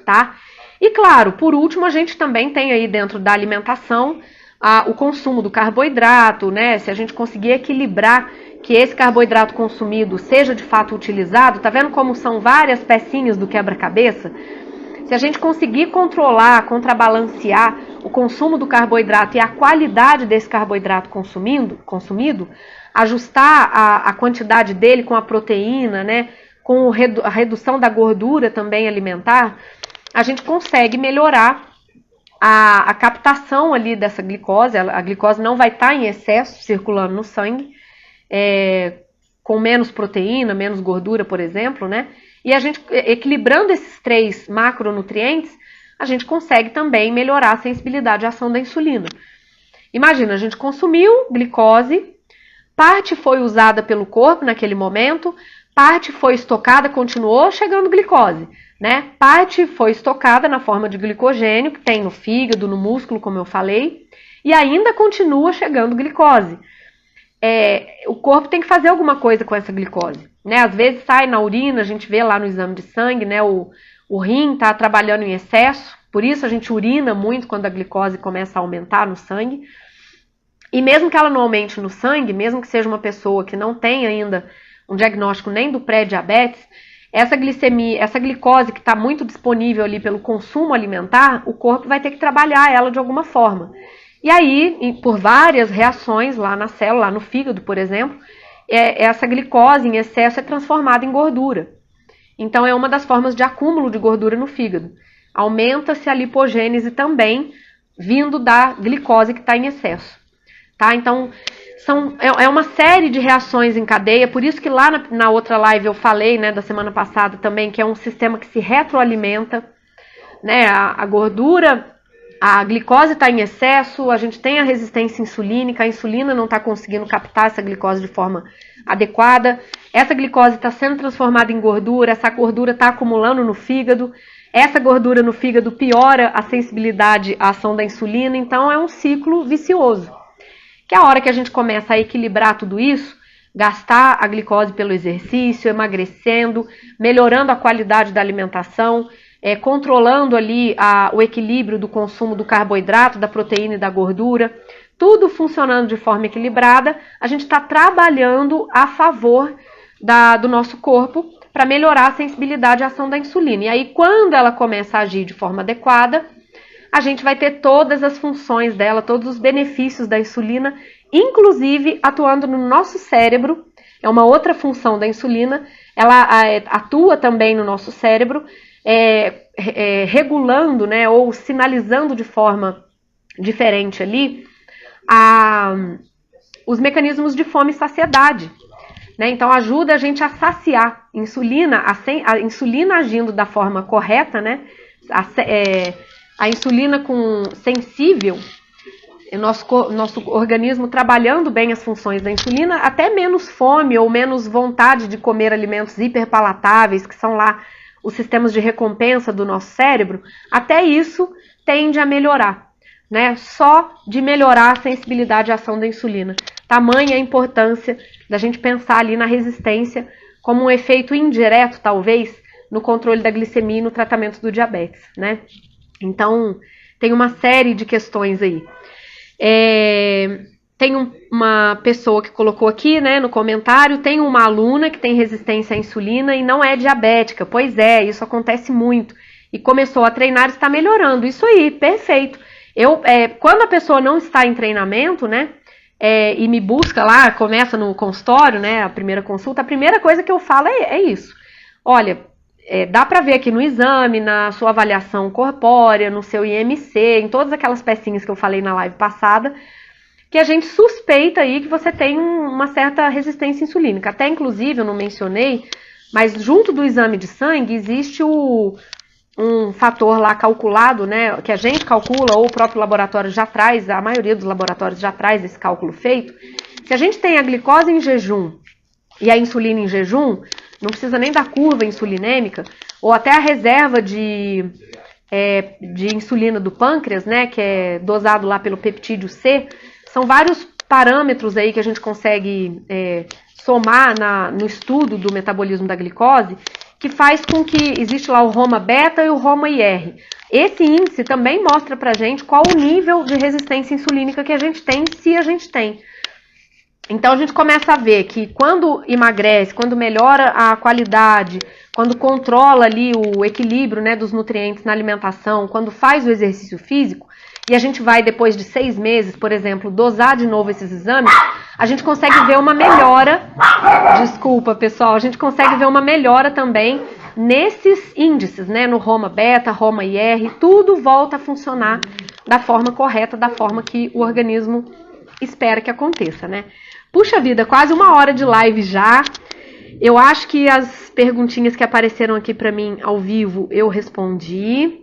tá? E claro, por último, a gente também tem aí dentro da alimentação o consumo do carboidrato, né? Se a gente conseguir equilibrar que esse carboidrato consumido seja de fato utilizado, tá vendo como são várias pecinhas do quebra-cabeça? Se a gente conseguir controlar, contrabalancear o consumo do carboidrato e a qualidade desse carboidrato consumido, ajustar a quantidade dele com a proteína, né, com a redução da gordura também alimentar, a gente consegue melhorar a captação ali dessa glicose. A glicose não vai estar em excesso circulando no sangue, com menos proteína, menos gordura, por exemplo, né? E a gente, equilibrando esses 3 macronutrientes, a gente consegue também melhorar a sensibilidade à ação da insulina. Imagina, a gente consumiu glicose, parte foi usada pelo corpo naquele momento, parte foi estocada, continuou chegando glicose, né? Parte foi estocada na forma de glicogênio, que tem no fígado, no músculo, como eu falei, e ainda continua chegando glicose. O corpo tem que fazer alguma coisa com essa glicose, né? Às vezes sai na urina, a gente vê lá no exame de sangue, né? O rim está trabalhando em excesso, por isso a gente urina muito quando a glicose começa a aumentar no sangue. E mesmo que ela não aumente no sangue, mesmo que seja uma pessoa que não tem ainda um diagnóstico nem do pré-diabetes, essa glicose que está muito disponível ali pelo consumo alimentar, o corpo vai ter que trabalhar ela de alguma forma. E aí, por várias reações lá na célula, lá no fígado, por exemplo, essa glicose em excesso é transformada em gordura. Então, é uma das formas de acúmulo de gordura no fígado. Aumenta-se a lipogênese também, vindo da glicose que está em excesso. Tá? Então, é uma série de reações em cadeia, por isso que lá na outra live eu falei, né, da semana passada também, que é um sistema que se retroalimenta, né, a gordura, a glicose está em excesso, a gente tem a resistência insulínica, a insulina não está conseguindo captar essa glicose de forma adequada, essa glicose está sendo transformada em gordura, essa gordura está acumulando no fígado, essa gordura no fígado piora a sensibilidade à ação da insulina, então é um ciclo vicioso. Que a hora que a gente começa a equilibrar tudo isso, gastar a glicose pelo exercício, emagrecendo, melhorando a qualidade da alimentação, controlando ali o equilíbrio do consumo do carboidrato, da proteína e da gordura, tudo funcionando de forma equilibrada, a gente está trabalhando a favor do nosso corpo para melhorar a sensibilidade à ação da insulina. E aí, quando ela começa a agir de forma adequada, a gente vai ter todas as funções dela, todos os benefícios da insulina, inclusive atuando no nosso cérebro. É uma outra função da insulina, ela atua também no nosso cérebro, regulando, né, ou sinalizando de forma diferente ali os mecanismos de fome e saciedade. Né? Então ajuda a gente a saciar. A insulina agindo da forma correta, né? A insulina sensível, nosso organismo trabalhando bem as funções da insulina, até menos fome ou menos vontade de comer alimentos hiperpalatáveis, que são lá os sistemas de recompensa do nosso cérebro, até isso tende a melhorar. né, só de melhorar a sensibilidade à ação da insulina. Tamanha a importância da gente pensar ali na resistência como um efeito indireto, talvez, no controle da glicemia e no tratamento do diabetes, né? Então, tem uma série de questões aí. Tem uma pessoa que colocou aqui, né, no comentário, tem uma aluna que tem resistência à insulina e não é diabética. Pois é, isso acontece muito. E começou a treinar e está melhorando. Isso aí, perfeito. Quando a pessoa não está em treinamento, né, e me busca lá, começa no consultório, né, a primeira consulta, a primeira coisa que eu falo é isso. Olha, dá para ver aqui no exame, na sua avaliação corpórea, no seu IMC, em todas aquelas pecinhas que eu falei na live passada, que a gente suspeita aí que você tem uma certa resistência insulínica. Até, inclusive, eu não mencionei, mas junto do exame de sangue existe um fator lá calculado, né, que a gente calcula, ou o próprio laboratório já traz, a maioria dos laboratórios já traz esse cálculo feito. Se a gente tem a glicose em jejum e a insulina em jejum, não precisa nem da curva insulinêmica, ou até a reserva de insulina do pâncreas, né, que é dosado lá pelo peptídeo C. São vários parâmetros aí que a gente consegue somar no estudo do metabolismo da glicose, que faz com que existe lá o Roma beta e o Roma IR. Esse índice também mostra pra gente qual o nível de resistência insulínica que a gente tem, se a gente tem. Então a gente começa a ver que quando emagrece, quando melhora a qualidade, quando controla ali o equilíbrio, né, dos nutrientes na alimentação, quando faz o exercício físico, e a gente vai depois de 6 meses, por exemplo, dosar de novo esses exames, a gente consegue ver uma melhora, desculpa pessoal, a gente consegue ver uma melhora também nesses índices, né, no Roma beta, Roma IR, tudo volta a funcionar da forma correta, da forma que o organismo espera que aconteça, né. Puxa vida, quase 1 hora de live já. Eu acho que as perguntinhas que apareceram aqui pra mim ao vivo eu respondi.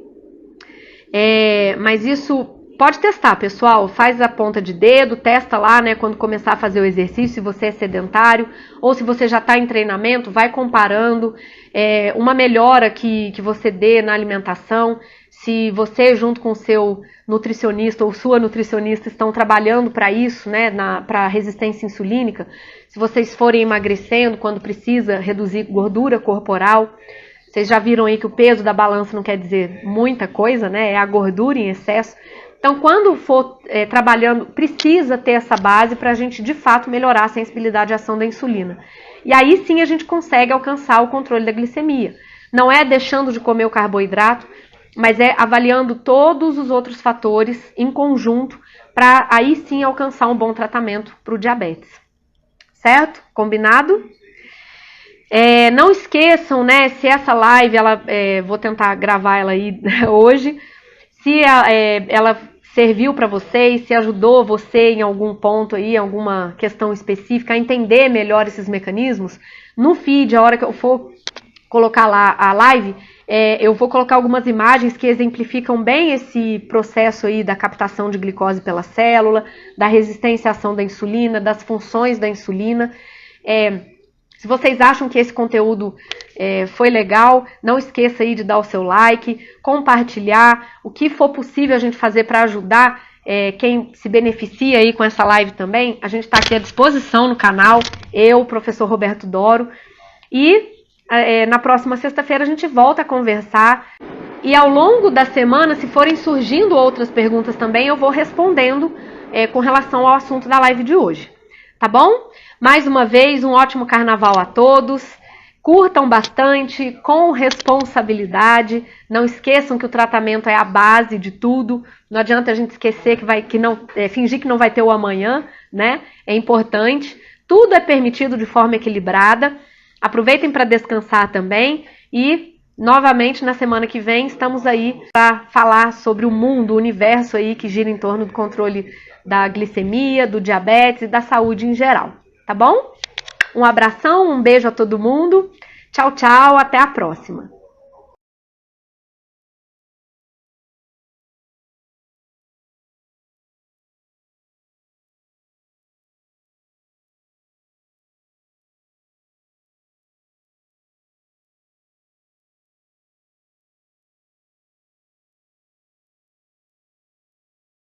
Mas isso pode testar, pessoal. Faz a ponta de dedo, testa lá, né, quando começar a fazer o exercício, se você é sedentário ou se você já está em treinamento, vai comparando uma melhora que você dê na alimentação. Se você, junto com o seu nutricionista ou sua nutricionista, estão trabalhando para isso, né, para resistência insulínica, se vocês forem emagrecendo quando precisa reduzir gordura corporal, vocês já viram aí que o peso da balança não quer dizer muita coisa, né, é a gordura em excesso. Então, quando for trabalhando, precisa ter essa base para a gente, de fato, melhorar a sensibilidade à ação da insulina. E aí sim a gente consegue alcançar o controle da glicemia. Não é deixando de comer o carboidrato, mas é avaliando todos os outros fatores em conjunto para aí sim alcançar um bom tratamento para o diabetes. Certo? Combinado? Não esqueçam, né, se essa live, vou tentar gravar ela aí hoje, se ela serviu para vocês, se ajudou você em algum ponto aí, alguma questão específica, a entender melhor esses mecanismos, no feed, a hora que eu for colocar lá a live, eu vou colocar algumas imagens que exemplificam bem esse processo aí da captação de glicose pela célula, da resistência à ação da insulina, das funções da insulina. Se vocês acham que esse conteúdo foi legal, não esqueça aí de dar o seu like, compartilhar, o que for possível a gente fazer para ajudar quem se beneficia aí com essa live também. A gente está aqui à disposição no canal, eu, professor Roberto Doro, e na próxima sexta-feira a gente volta a conversar. E ao longo da semana, se forem surgindo outras perguntas também, eu vou respondendo com relação ao assunto da live de hoje. Tá bom? Mais uma vez, um ótimo carnaval a todos. Curtam bastante, com responsabilidade. Não esqueçam que o tratamento é a base de tudo. Não adianta a gente esquecer fingir que não vai ter o amanhã, né? É importante. Tudo é permitido de forma equilibrada. Aproveitem para descansar também e, novamente, na semana que vem, estamos aí para falar sobre o mundo, o universo aí que gira em torno do controle da glicemia, do diabetes e da saúde em geral, tá bom? Um abração, um beijo a todo mundo. Tchau, tchau, até a próxima.